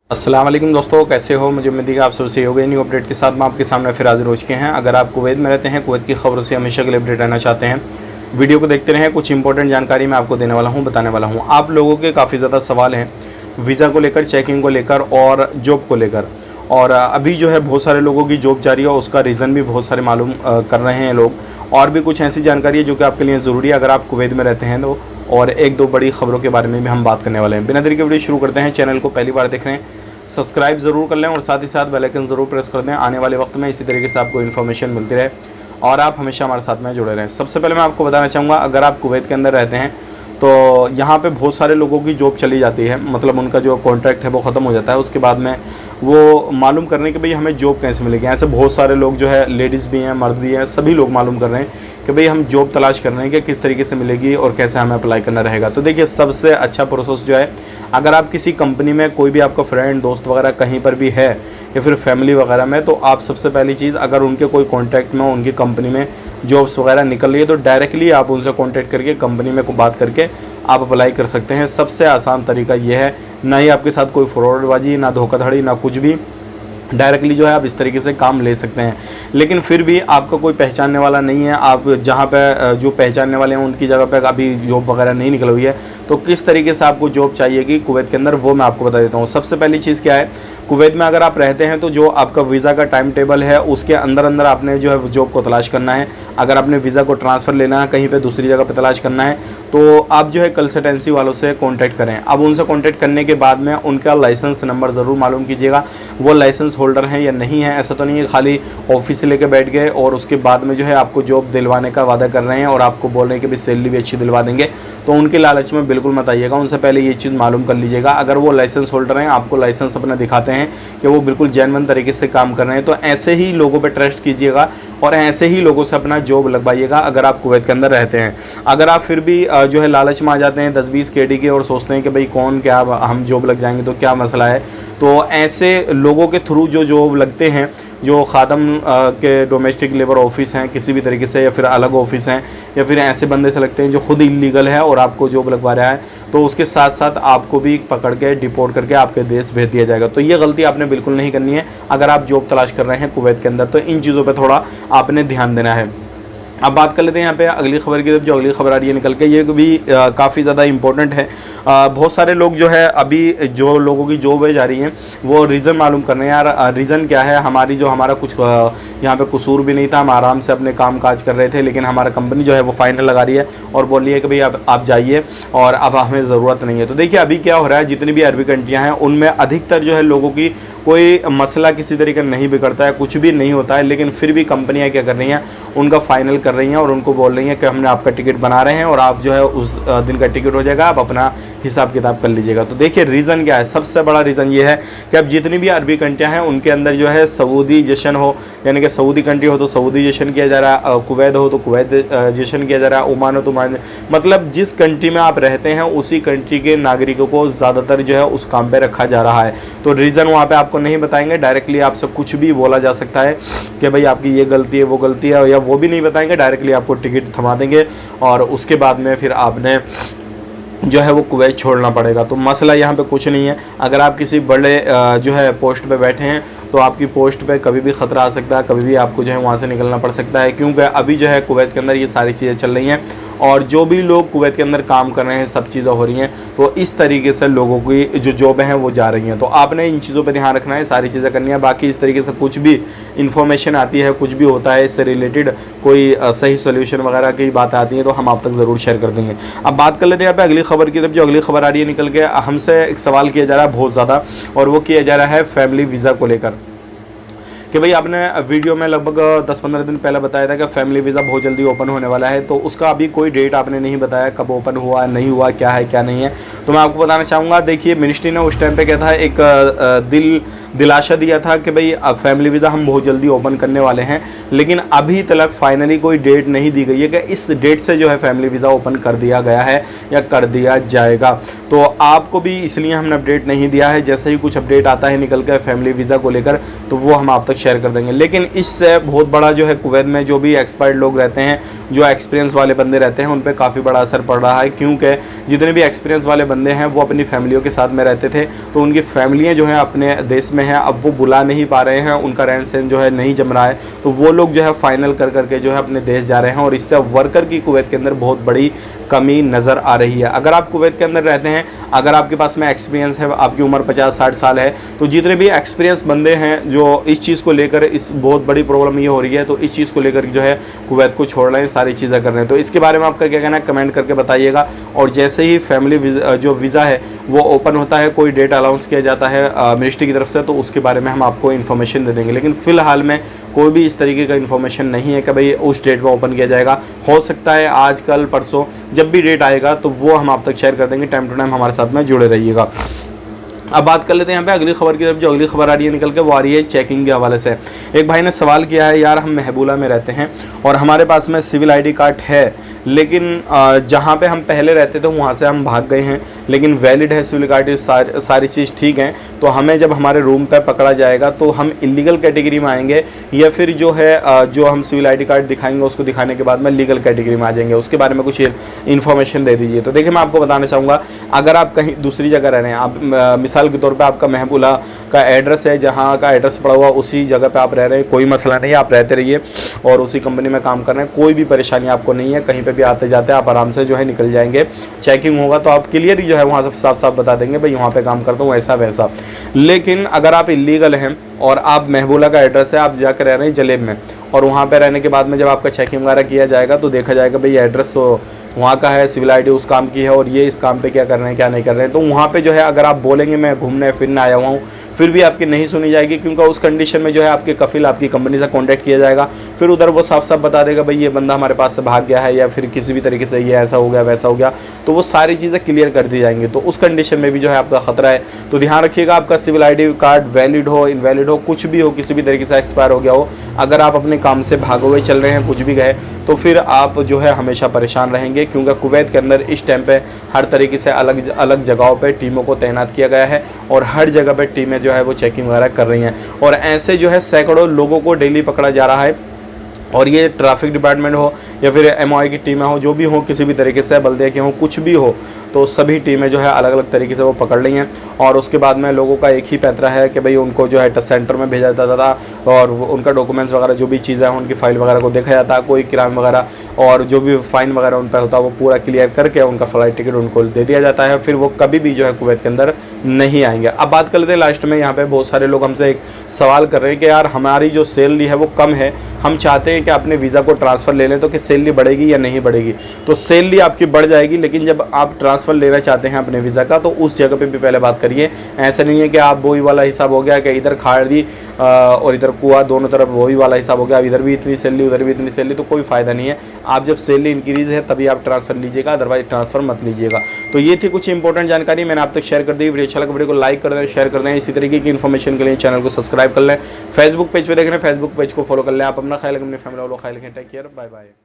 अस्सलाम वालेकुम दोस्तों, कैसे हो? मुझे उम्मीद है कि आप सब सही हो गए। न्यू अपडेट के साथ मैं आपके सामने फिर हाजिर हो चुके हैं। अगर आप कुवैत में रहते हैं, कुवैत की खबरों से हमेशा के लिए अपडेट रहना चाहते हैं, वीडियो को देखते रहें। कुछ इंपॉर्टेंट जानकारी मैं आपको देने वाला हूं, बताने वाला हूं। आप लोगों के काफ़ी ज़्यादा सवाल हैं वीज़ा को लेकर, चेकिंग को लेकर और जॉब को लेकर। और अभी जो है बहुत सारे लोगों की जॉब जारी है और उसका रीज़न भी बहुत सारे मालूम कर रहे हैं लोग। और भी कुछ ऐसी जानकारी है जो कि आपके लिए ज़रूरी है अगर आप कुवैत में रहते हैं तो। और एक दो बड़ी खबरों के बारे में भी हम बात करने वाले हैं। बिना देरी के वीडियो शुरू करते हैं। चैनल को पहली बार देख रहे हैं, सब्सक्राइब ज़रूर कर लें और साथ ही साथ बेल आइकन ज़रूर प्रेस कर दें। आने वाले वक्त में इसी तरीके से आपको इन्फॉर्मेशन मिलती रहे और आप हमेशा हमारे साथ में जुड़े रहें। सबसे पहले मैं आपको बताना चाहूँगा, अगर आप कुवैत के अंदर रहते हैं तो यहाँ पे बहुत सारे लोगों की जॉब चली जाती है, मतलब उनका जो कॉन्ट्रैक्ट है वो ख़त्म हो जाता है। उसके बाद में वो मालूम करने कि भाई हमें जॉब कैसे मिलेगी। ऐसे बहुत सारे लोग जो है, लेडीज़ भी हैं, मर्द भी हैं, सभी लोग मालूम कर रहे हैं कि भाई हम जॉब तलाश कर रहे हैं कि किस तरीके से मिलेगी और कैसे हमें अप्लाई करना रहेगा। तो देखिए, सबसे अच्छा प्रोसेस जो है, अगर आप किसी कंपनी में, कोई भी आपका फ्रेंड दोस्त वगैरह कहीं पर भी है या फिर फैमिली वगैरह में, तो आप सबसे पहली चीज़, अगर उनके कोई कॉन्टैक्ट में, उनकी कंपनी में जॉब्स वगैरह निकल रही है तो डायरेक्टली आप उनसे कॉन्टैक्ट करके कंपनी में बात करके आप अप्लाई कर सकते हैं। सबसे आसान तरीका ये है, ना ही आपके साथ कोई फ्रॉडबाजी, ना धोखाधड़ी, ना कुछ भी। डायरेक्टली जो है आप इस तरीके से काम ले सकते हैं। लेकिन फिर भी आपका कोई पहचानने वाला नहीं है, आप जहाँ पे जो पहचानने वाले हैं उनकी जगह पे अभी जॉब वगैरह नहीं निकल हुई है, तो किस तरीके से आपको जॉब चाहिएगी कुवैत के अंदर, वो मैं आपको बता देता हूँ। सबसे पहली चीज़ क्या है, कुवैत में अगर आप रहते हैं तो जो आपका वीज़ा का टाइम टेबल है उसके अंदर अंदर आपने जो है जॉब को तलाश करना है। अगर आपने वीज़ा को ट्रांसफ़र लेना है, कहीं पर दूसरी जगह पर तलाश करना है, तो आप जो है कंसल्टेंसी वालों से कॉन्टैक्ट करें। अब उनसे कॉन्टैक्ट करने के बाद में उनका लाइसेंस नंबर ज़रूर मालूम कीजिएगा, वो लाइसेंस होल्डर हैं या नहीं है। ऐसा तो नहीं है खाली ऑफिस से लेके बैठ गए और उसके बाद में जो है आपको जॉब दिलवाने का वादा कर रहे हैं और आपको बोल रहे हैं कि भाई सैलरी भी अच्छी दिलवा देंगे, तो उनके लालच में बिल्कुल मत आइएगा। उनसे पहले ये चीज़ मालूम कर लीजिएगा। अगर वो लाइसेंस होल्डर हैं, आपको लाइसेंस अपना दिखाते हैं कि वो बिल्कुल जेन्युइन तरीके से काम कर रहे हैं, तो ऐसे ही लोगों पर ट्रस्ट कीजिएगा और ऐसे ही लोगों से अपना जॉब लगवाइएगा अगर आप कुवैत के अंदर रहते हैं। अगर आप फिर भी जो है लालच में आ जाते हैं 10-20 KD के और सोचते हैं कि भाई कौन क्या, हम जॉब लग जाएंगे तो क्या मसला है, तो ऐसे लोगों के थ्रू जो जॉब लगते हैं, जो खादम के डोमेस्टिक लेबर ऑफिस हैं किसी भी तरीके से, या फिर अलग ऑफिस हैं, या फिर ऐसे बंदे से लगते हैं जो खुद इलीगल है और आपको जॉब लगवा रहा है, तो उसके साथ साथ आपको भी पकड़ के डिपोर्ट करके आपके देश भेज दिया जाएगा। तो ये गलती आपने बिल्कुल नहीं करनी है अगर आप जॉब तलाश कर रहे हैं कुवैत के अंदर, तो इन चीज़ों पर थोड़ा आपने ध्यान देना है। अब बात कर लेते हैं यहाँ पे अगली खबर की तरफ। जो अगली खबर आ रही है निकल के, ये भी काफ़ी ज़्यादा इंपॉर्टेंट है। बहुत सारे लोग जो है, अभी जो लोगों की जॉब जा रही हैं वो रीज़न मालूम कर रहे हैं। यार रीज़न क्या है, हमारा कुछ यहाँ पे कसूर भी नहीं था, हम आराम से अपने काम काज कर रहे थे, लेकिन हमारा कंपनी जो है वो फाइनल लगा रही है और बोल रही है कि भाई अब आप जाइए और अब हमें ज़रूरत नहीं है। तो देखिए, अभी क्या हो रहा है, जितनी भी अरबी कंट्रियाँ हैं उनमें अधिकतर जो है लोगों की कोई मसला किसी तरीके नहीं बिगड़ता है, कुछ भी नहीं होता है, लेकिन फिर भी कंपनियाँ क्या कर रही हैं, उनका फाइनल कर रही हैं और उनको बोल रही हैं कि हमने आपका टिकट बना रहे हैं और आप जो है उस दिन का टिकट हो जाएगा, आप अपना हिसाब किताब कर लीजिएगा। तो देखिए, रीज़न क्या है, सबसे बड़ा रीज़न ये है कि अब जितनी भी अरबी कंट्रियाँ हैं उनके अंदर जो है सऊदी जश्न हो, यानी कि सऊदी कंट्री हो तो सऊदी जश्न किया जा रहा है, कुवैत हो तो कुवैत जश्न किया जा रहा है, ओमान हो तो ओमान, मतलब जिस कंट्री में आप रहते हैं उसी कंट्री के नागरिकों को ज़्यादातर जो है उस काम पर रखा जा रहा है। तो रीज़न वहाँ पर आपको नहीं बताएंगे, डायरेक्टली आपसे कुछ भी बोला जा सकता है कि भाई आपकी ये गलती है, वो गलती है, या वो भी नहीं बताएंगे, डायरेक्टली आपको टिकट थमा देंगे और उसके बाद में फिर आपने जो है वो कुवैत छोड़ना पड़ेगा। तो मसला यहाँ पे कुछ नहीं है। अगर आप किसी बड़े जो है पोस्ट पे बैठे हैं तो आपकी पोस्ट पे कभी भी ख़तरा आ सकता है, कभी भी आपको जो है वहाँ से निकलना पड़ सकता है, क्योंकि अभी जो है कुवैत के अंदर ये सारी चीज़ें चल रही हैं और जो भी लोग कुवैत के अंदर काम कर रहे हैं सब चीज़ें हो रही हैं, तो इस तरीके से लोगों की जो जॉब हैं वो जा रही हैं। तो आपने इन चीज़ों पर ध्यान रखना है, सारी चीज़ें करनी है। बाकी इस तरीके से कुछ भी इंफॉर्मेशन आती है, कुछ भी होता है इससे रिलेटेड, कोई सही सोल्यूशन वगैरह की बात आती है तो हम आप तक ज़रूर शेयर कर देंगे। अब बात कर लेते हैं यहाँ पे अगली खबर की तरफ। जो अगली खबर आ रही है निकल के, हमसे एक सवाल किया जा रहा है बहुत ज़्यादा, और वो किया जा रहा है फैमिली वीज़ा को लेकर कि भाई आपने वीडियो में लगभग 10-15 दिन पहले बताया था कि फैमिली वीज़ा बहुत जल्दी ओपन होने वाला है, तो उसका अभी कोई डेट आपने नहीं बताया, कब ओपन हुआ नहीं हुआ, क्या है क्या नहीं है। तो मैं आपको बताना चाहूँगा, देखिए मिनिस्ट्री ने उस टाइम पे क्या था, एक दिलासा दिया था कि भाई अब फैमिली वीज़ा हम बहुत जल्दी ओपन करने वाले हैं, लेकिन अभी तक फाइनली कोई डेट नहीं दी गई है कि इस डेट से जो है फैमिली वीज़ा ओपन कर दिया गया है या कर दिया जाएगा। तो आपको भी इसलिए हमने अपडेट नहीं दिया है। जैसे ही कुछ अपडेट आता है निकल कर फैमिली वीज़ा को लेकर तो वो हम आप तक शेयर कर देंगे। लेकिन इससे बहुत बड़ा जो है कुवैत में जो भी एक्सपर्ट लोग रहते हैं जो एक्सपीरियंस वाले बंदे रहते हैं उन पे काफ़ी बड़ा असर पड़ रहा है, क्योंकि जितने भी एक्सपीरियंस वाले बंदे हैं वो अपनी फैमिलियों के साथ में रहते थे, तो उनकी फैमिलियाँ जो हैं अपने देश में हैं, अब वो बुला नहीं पा रहे हैं, उनका रहन सहन जो है नहीं जम रहा है, तो वो लोग जो है फाइनल कर करके जो है अपने देश जा रहे हैं, और इससे वर्कर की कुवैत के अंदर बहुत बड़ी कमी नज़र आ रही है। अगर आप कुवैत के अंदर रहते हैं, अगर आपके पास में एक्सपीरियंस है, आपकी उम्र 50-60 साल है, तो जितने भी एक्सपीरियंस बंदे हैं जो इस चीज़ को लेकर, इस बहुत बड़ी प्रॉब्लम ये हो रही है, तो इस चीज़ को लेकर जो है कुवैत को छोड़ रहे हैं, सारी चीज़ें कर रहे हैं। तो इसके बारे में आपका क्या कहना है, कमेंट करके बताइएगा। और जैसे ही फैमिली जो वीज़ा है वो ओपन होता है, कोई डेट अनाउंस किया जाता है मिनिस्ट्री की तरफ से, तो उसके बारे में हम आपको इन्फॉर्मेशन दे देंगे। लेकिन फ़िलहाल में कोई भी इस तरीके का इन्फॉर्मेशन नहीं है कि भाई उस डेट में ओपन किया जाएगा। हो सकता है आज, कल, परसों जब भी डेट आएगा तो वो हम आप तक शेयर कर देंगे। टाइम टू टाइम हमारे साथ में जुड़े रहिएगा। अब बात कर लेते हैं यहाँ पे अगली खबर की तरफ। जो अगली खबर आ रही है निकल के, वो आ रही है चेकिंग के हवाले से। एक भाई ने सवाल किया है, यार हम महबूला में रहते हैं और हमारे पास में सिविल आईडी कार्ड है, लेकिन जहाँ पे हम पहले रहते थे वहाँ से हम भाग गए हैं, लेकिन वैलिड है सिविल कार्ड, सारी चीज़ ठीक है, तो हमें जब हमारे रूम पे पकड़ा जाएगा तो हम इलीगल कैटेगरी में आएंगे, या फिर जो है जो हम सिविल आईडी कार्ड दिखाएंगे उसको दिखाने के बाद में लीगल कैटेगरी में आ जाएंगे? उसके बारे में कुछ इन्फॉर्मेशन दे दीजिए। तो देखिए, मैं आपको बताना चाहूँगा, अगर आप कहीं दूसरी जगह रह रहे हैं, आप मिसाल के तौर पे आपका महबूला का एड्रेस है, जहाँ का एड्रेस पड़ा हुआ उसी जगह पे आप रह रहे हैं, कोई मसला नहीं है, आप रहते रहिए और उसी कंपनी में काम कर रहे हैं, कोई भी परेशानी आपको नहीं है, कहीं पे भी आते जाते आप आराम से जो है निकल जाएंगे। चेकिंग होगा तो आप क्लियर ही जो है वहाँ से साफ साफ बता देंगे भाई वहाँ पे काम करता हूँ, ऐसा वैसा। लेकिन अगर आप इलीगल हैं और आप महबूला का एड्रेस है, आप जाकर रह रहे हैं जलेब में, और वहाँ पे रहने के बाद में जब आपका चेकिंग वगैरह किया जाएगा तो देखा जाएगा भाई एड्रेस तो वहाँ का है, सिविल आईडी उस काम की है, और ये इस काम पे क्या कर रहे हैं क्या नहीं कर रहे हैं, तो वहाँ पे जो है अगर आप बोलेंगे मैं घूमने फिरने आया हुआ हूँ, फिर भी आपकी नहीं सुनी जाएगी, क्योंकि उस कंडीशन में जो है आपके कफिल आपकी कंपनी से कांटेक्ट किया जाएगा, फिर उधर वो साफ साफ बता देगा भाई ये बंदा हमारे पास से भाग गया है, या फिर किसी भी तरीके से ये ऐसा हो गया वैसा हो गया, तो वो सारी चीज़ें क्लियर कर दी जाएंगी। तो उस कंडीशन में भी जो है आपका खतरा है। तो ध्यान रखिएगा, आपका सिविल आईडी कार्ड वैलिड हो, इनवैलिड हो, कुछ भी हो, किसी भी तरीके से एक्सपायर हो गया हो, अगर आप अपने काम से भागे हुए चल रहे हैं, कुछ भी गए, तो फिर आप जो है हमेशा परेशान रहेंगे, क्योंकि कुवैत के अंदर इस टाइम पे हर तरीके से अलग अलग जगहों पे टीमों को तैनात किया गया है, और हर जगह पे टीमें जो है वो चेकिंग वगैरह कर रही हैं, और ऐसे जो है सैकड़ों लोगों को डेली पकड़ा जा रहा है। और ये ट्रैफिक डिपार्टमेंट हो या फिर एमओआई की टीमें हो, जो भी हो, किसी भी तरीके से बल्दिया की हो, कुछ भी हो, तो सभी टीमें जो है अलग अलग तरीके से वो पकड़ ली हैं। और उसके बाद में लोगों का एक ही पैंतरा है कि भाई उनको जो है टेस्ट सेंटर में भेजा जाता था, और उनका डॉक्यूमेंट्स वगैरह जो भी चीज़ें हैं उनकी फ़ाइल वगैरह को देखा जाता है, कोई क्राइम वगैरह और जो भी फ़ाइन वगैरह उन पर होता है वो पूरा क्लियर करके उनका फ़्लाइट टिकट उनको दे दिया जाता है, फिर वो कभी भी जो है कुवैत के अंदर नहीं आएंगे। अब बात कर लेते हैं लास्ट में, यहाँ पे बहुत सारे लोग हमसे एक सवाल कर रहे हैं कि यार हमारी जो सैलरी है वो कम है, हम चाहते हैं कि अपने वीज़ा को ट्रांसफ़र ले लें, तो कि सैलरी बढ़ेगी या नहीं बढ़ेगी? तो सैलरी आपकी बढ़ जाएगी, लेकिन जब आप ट्रांसफ़र लेना चाहते हैं अपने वीज़ा का, तो उस जगह पे भी पहले बात करिए। ऐसा नहीं है कि आप वही वाला हिसाब हो गया कि इधर खाड़ दी और इधर कुआ, दोनों तरफ वही वाला हिसाब हो गया, इधर भी इतनी सैलरी उधर भी इतनी सैलरी, तो कोई फ़ायदा नहीं है। आप जब सैलरी इंक्रीज़ है तभी आप ट्रांसफ़र लीजिएगा, अदरवाइज ट्रांसफ़र मत लीजिएगा। तो ये थी कुछ इंपॉर्टेंट जानकारी, मैंने आप तक शेयर कर दी। वीडियो अच्छा लगा, वीडियो को लाइक कर दें, शेयर कर दें। इसी तरीके की इन्फॉर्मेशन के लिए चैनल को सब्सक्राइब कर लें। फेसबुक पेज पे देख रहे हैं, फेसबुक पेज को फॉलो कर लें। आप अपना ख्याल रखें, अपनी फैमिली वालों का ख्याल रखें। Take care, bye bye.